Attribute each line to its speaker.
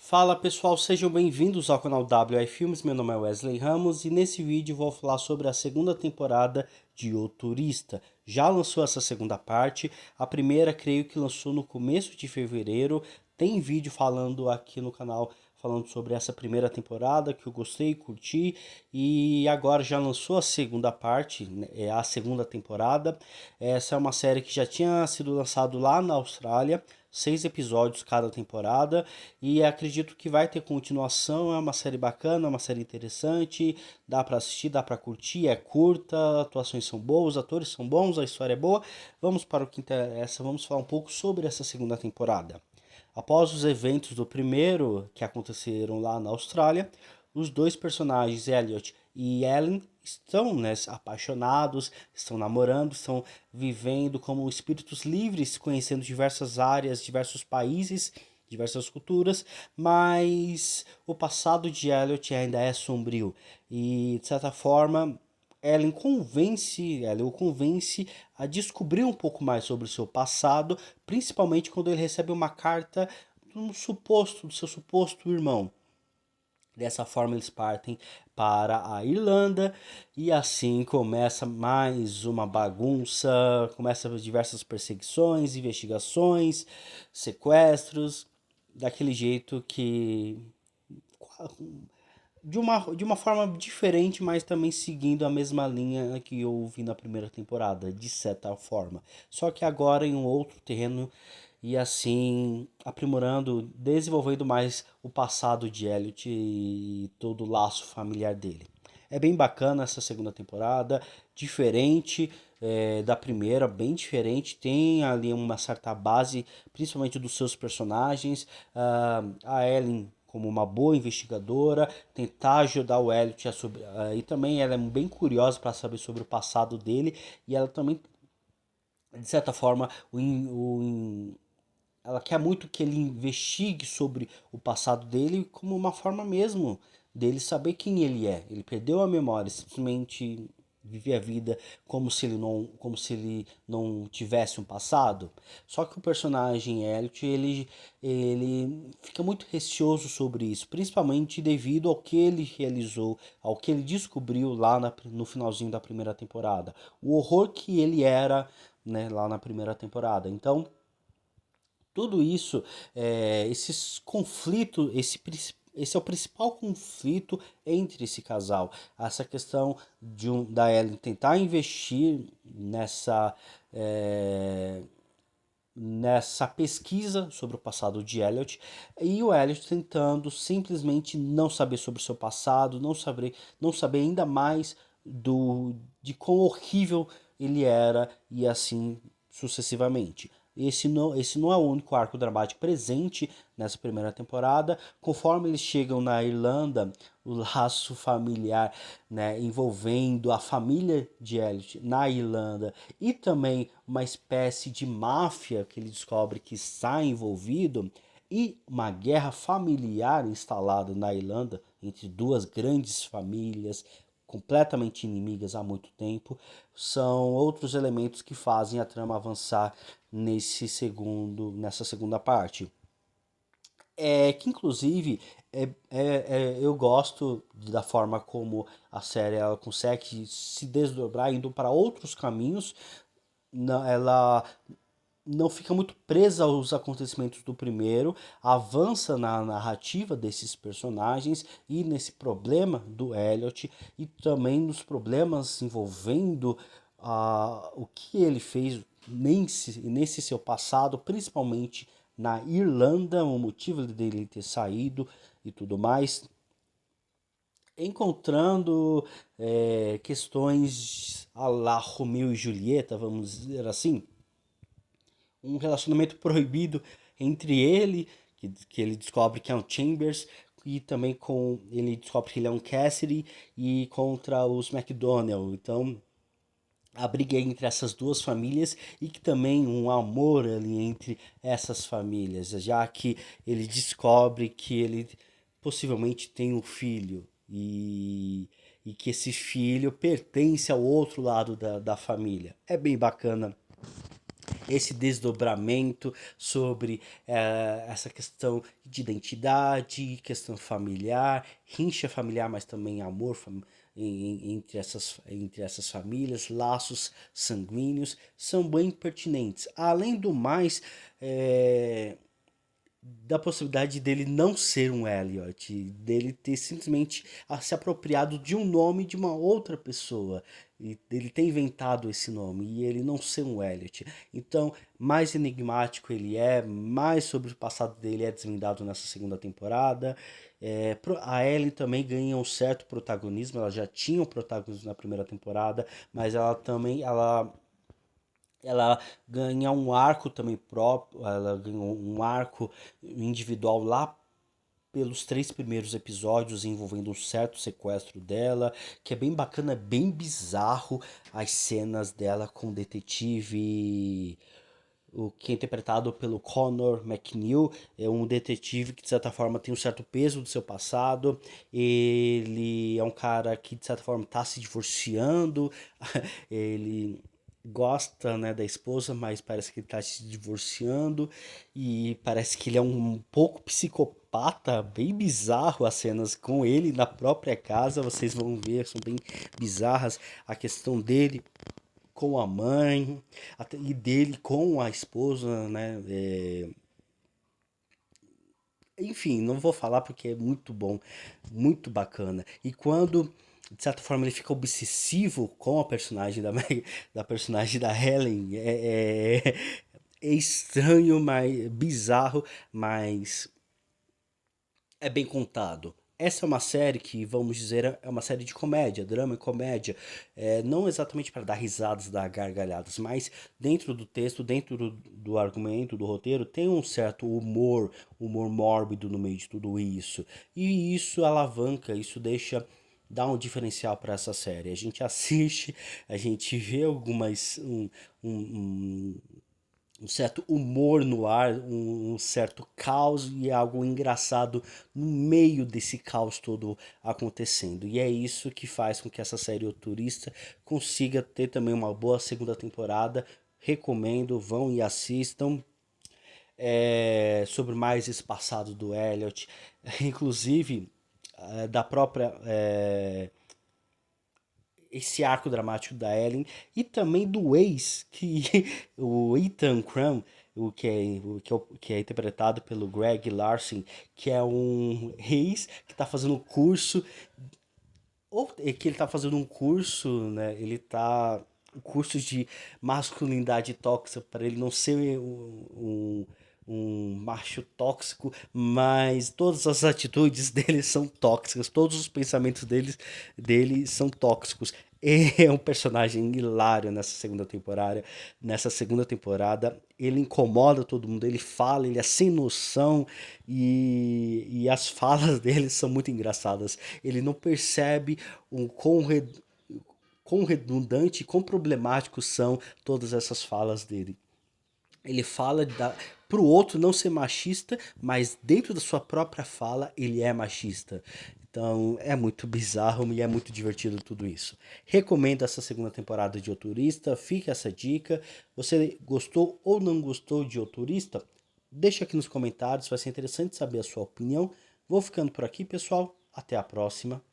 Speaker 1: Fala pessoal, sejam bem-vindos ao canal WI Filmes, meu nome é Wesley Ramos e nesse vídeo vou falar sobre a segunda temporada de O Turista. Já lançou essa segunda parte, a primeira creio que lançou no começo de fevereiro, tem vídeo falando aqui no canal falando sobre essa primeira temporada que eu gostei, curti e agora já lançou a segunda parte, né, é a segunda temporada. Essa é uma série que já tinha sido lançado lá na Austrália, 6 episódios cada temporada e acredito que vai ter continuação. É uma série bacana, é uma série interessante, dá pra assistir, dá pra curtir, é curta, atuações são boas, os atores são bons, a história é boa. Vamos para o que interessa, vamos falar um pouco sobre essa segunda temporada. Após os eventos do primeiro, que aconteceram lá na Austrália, os dois personagens, Elliot e Ellen, estão, né, apaixonados, estão namorando, estão vivendo como espíritos livres, conhecendo diversas áreas, diversos países, diversas culturas, mas o passado de Elliot ainda é sombrio e, de certa forma, ela o convence a descobrir um pouco mais sobre o seu passado, principalmente quando ele recebe uma carta do seu suposto irmão. Dessa forma eles partem para a Irlanda e assim começa mais uma bagunça, começa diversas perseguições, investigações, sequestros, daquele jeito que de uma forma diferente, mas também seguindo a mesma linha que eu vi na primeira temporada, de certa forma. Só que agora em um outro terreno e assim aprimorando, desenvolvendo mais o passado de Elliot e todo o laço familiar dele. É bem bacana essa segunda temporada, diferente da primeira, bem diferente. Tem ali uma certa base, principalmente dos seus personagens. A Ellen como uma boa investigadora, tentar ajudar o Elliot e também ela é bem curiosa para saber sobre o passado dele e ela também, de certa forma, ela quer muito que ele investigue sobre o passado dele como uma forma mesmo dele saber quem ele é. Ele perdeu a memória, simplesmente viver a vida como se ele não tivesse um passado. Só que o personagem Elliot, ele fica muito receoso sobre isso, principalmente devido ao que ele realizou, ao que ele descobriu lá no finalzinho da primeira temporada. O horror que ele era, né, lá na primeira temporada. Então, tudo isso, esses conflitos, esse é o principal conflito entre esse casal. Essa questão da Ellen tentar investir é, nessa pesquisa sobre o passado de Elliot e o Elliot tentando simplesmente não saber sobre o seu passado, não saber ainda mais de quão horrível ele era e assim sucessivamente. Esse não é o único arco dramático presente nessa primeira temporada. Conforme eles chegam na Irlanda, o laço familiar, né, envolvendo a família de Elliot na Irlanda e também uma espécie de máfia que ele descobre que está envolvido e uma guerra familiar instalada na Irlanda entre duas grandes famílias completamente inimigas há muito tempo, são outros elementos que fazem a trama avançar nessa segunda parte. Que inclusive eu gosto da forma como a série ela consegue se desdobrar indo para outros caminhos. Ela não fica muito presa aos acontecimentos do primeiro, avança na narrativa desses personagens e nesse problema do Elliot e também nos problemas envolvendo o que ele fez nesse seu passado, principalmente na Irlanda, o motivo dele ter saído e tudo mais, encontrando questões a la Romeu e Julieta, vamos dizer assim, um relacionamento proibido entre ele, que ele descobre que é um Chambers, e também ele descobre que ele é um Cassidy, e contra os McDonnell. Então, a briga é entre essas duas famílias e que também um amor ali entre essas famílias, já que ele descobre que ele possivelmente tem um filho e que esse filho pertence ao outro lado da família. É bem bacana esse desdobramento sobre essa questão de identidade, questão familiar, rincha familiar, mas também amor entre essas famílias, laços sanguíneos, são bem pertinentes. Além do mais, da possibilidade dele não ser um Elliot, dele ter simplesmente se apropriado de um nome de uma outra pessoa, e dele ter inventado esse nome e ele não ser um Elliot. Então, mais enigmático ele é, mais sobre o passado dele é desvendado nessa segunda temporada. A Ellie também ganha um certo protagonismo, ela já tinha um protagonismo na primeira temporada, mas ela ganha um arco também próprio, ela ganha um arco individual lá pelos 3 primeiros episódios envolvendo um certo sequestro dela, que é bem bacana, é bem bizarro as cenas dela com o detetive, o que é interpretado pelo Connor McNeil, é um detetive que de certa forma tem um certo peso do seu passado, ele é um cara que de certa forma está se divorciando, ele gosta, né, da esposa, mas parece que ele tá se divorciando e parece que ele é um pouco psicopata, bem bizarro as cenas com ele na própria casa, vocês vão ver, são bem bizarras a questão dele com a mãe e dele com a esposa, né? Enfim, não vou falar porque é muito bom, muito bacana. E quando, de certa forma, ele fica obsessivo com a personagem da personagem da Helen, é estranho, mas bizarro, mas é bem contado. Essa é uma série que, vamos dizer, é uma série de comédia, drama e comédia. Não exatamente para dar risadas, dar gargalhadas, mas dentro do texto, dentro do argumento, do roteiro, tem um certo humor mórbido no meio de tudo isso. E isso alavanca, isso deixa dá um diferencial para essa série. A gente assiste, a gente vê um, um certo humor no ar, um certo caos e algo engraçado no meio desse caos todo acontecendo. E é isso que faz com que essa série O Turista consiga ter também uma boa segunda temporada. Recomendo, vão e assistam. Sobre mais esse passado do Elliot, inclusive da própria esse arco dramático da Ellen e também do ex, que o Ethan Crumb, que é interpretado pelo Greg Larson, que é um ex que está fazendo curso, ou que ele está fazendo um curso, né? Ele tá curso de masculinidade tóxica para ele não ser um macho tóxico, mas todas as atitudes dele são tóxicas, todos os pensamentos dele são tóxicos. É um personagem hilário nessa segunda temporada. Nessa segunda temporada, ele incomoda todo mundo, ele fala, ele é sem noção e as falas dele são muito engraçadas. Ele não percebe quão redundante, quão problemáticos são todas essas falas dele. Ele fala pro outro não ser machista, mas dentro da sua própria fala ele é machista. Então é muito bizarro e é muito divertido tudo isso. Recomendo essa segunda temporada de O Turista, fica essa dica. Você gostou ou não gostou de O Turista? Deixa aqui nos comentários, vai ser interessante saber a sua opinião. Vou ficando por aqui, pessoal. Até a próxima.